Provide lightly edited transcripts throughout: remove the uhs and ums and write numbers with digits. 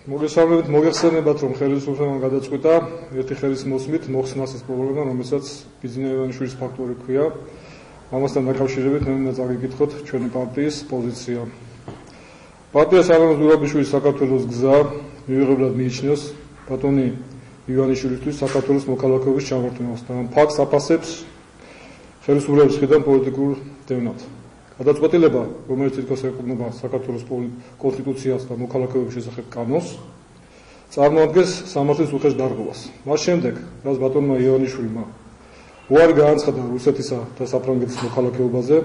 მოგესალმებით, მოგეხსენებათ, რომ ხელისუფლებამ გადაწყვიტა ერთი ხელის მოსმით მოხსნას ის პრობლემა, რომელსაც ბიძინა ივანიშვილის ფაქტორი ქვია. ამასთან დაკავშირებით მე უნდა წაგიკითხოთ ჩვენი პარტიის პოზიცია. პარტია საგანო ზურაბიშვილის საქართველოს გზა მივიღებლად მიიჩნევს ბატონი ივანიშვილისთვის საქართველოს მოქალაქეობის ჩამორთმევას და ამ ფაქტს აფასებს ხელისუფლების მხრიდან პოლიტიკურ დევნად. გადაწყვეტილება, რომელიც თითქოს ეყრდნობა საქართველოს კონსტიტუციას და მოქალაქეობის შესახებ კანონს, წარმოადგენს სამართლის უხეშ დარღვევას. მას შემდეგ, რაც ბატონმა ივანიშვილმა უარი განაცხადა რუსეთისა და საფრანგეთის მოქალაქეობაზე,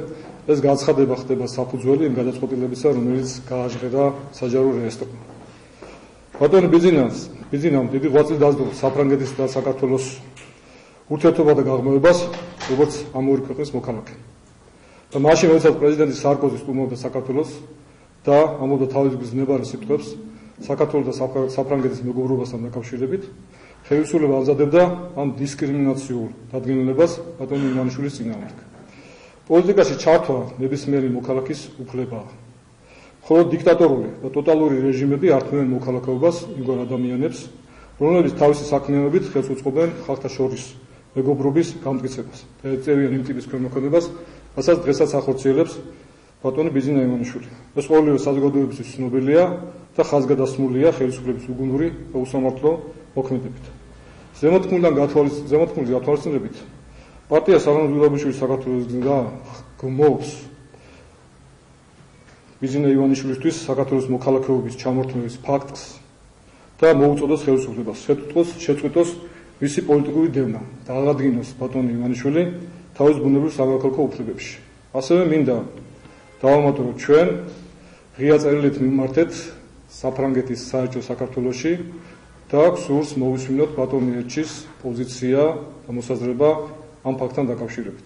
ეს განცხადება ხდება საფუძველი იმ გადაწყვეტილებისა, რომელიც გააჟღერა საჯარო რეესტრმა. ბატონი ბიძინამ დიდი ღვაწლი დასდო საფრანგეთის და საქართველოს ურთიერთობა და გაღრმავებას, როგორც ამ ორი ქვეყნის მოქალაქე. და მაშინ, როდესაც პრეზიდენტი სარკოზი სტუმრობდა საქართველოს და ამბობდა თავის გზნებარე სიტყვებს საქართველოს და საფრანგეთის მეგობრობასთან დაკავშირებით, ხელისუფლება ამზადებდა ამ დისკრიმინაციულ დადგენილებას ბატონი ივანიშვილის წინააღმდეგ. პოლიტიკაში ჩართვა ნებისმიერი მოქალაქის უფლებაა. ხოლო დიქტატორული და ტოტალური რეჟიმები ართმევენ მოქალაქეობას იმგვარ ადამიანებს, რომლებიც თავისი საქმიანობით ხელს უწყობენ ხალხთა შორის მეგობრობის გამტკიცებას და ეწევიან იმ ტიპის ქვემოქმედებას, რასაც დღესაც ახორციელებს ბატონი ბიძინა ივანიშვილი. ეს ყოველივე საზოგადოებისთვის ცნობილია და ხაზგადასმულია ხელისუფლების უგუნური და უსამართლო მოქმედებით. ზემოთქმულიდან გათვალისწინებით, პარტია საგანო ზურაბიშვილის საქართველოს გზა გმობს ბიძინა ივანიშვილისთვის საქართველოს მოქალაქეობის ჩამორთმევის ფაქტს და მოუწოდოს ხელისუფლებას შეწყვიტოს მისი პოლიტიკური დევნა და აღადგინოს ბატონი ივანიშვილი თავის ბუნებრივ სამოქალაქო უფლებებში. ასევე მინდა დავამატო ჩვენ ღია წერილით მიმართეთ საფრანგეთის საელჩო საქართველოში და გსურს მოვისმინოთ ბატონი ერჩის პოზიცია და მოსაზრება ამ ფაქტთან დაკავშირებით.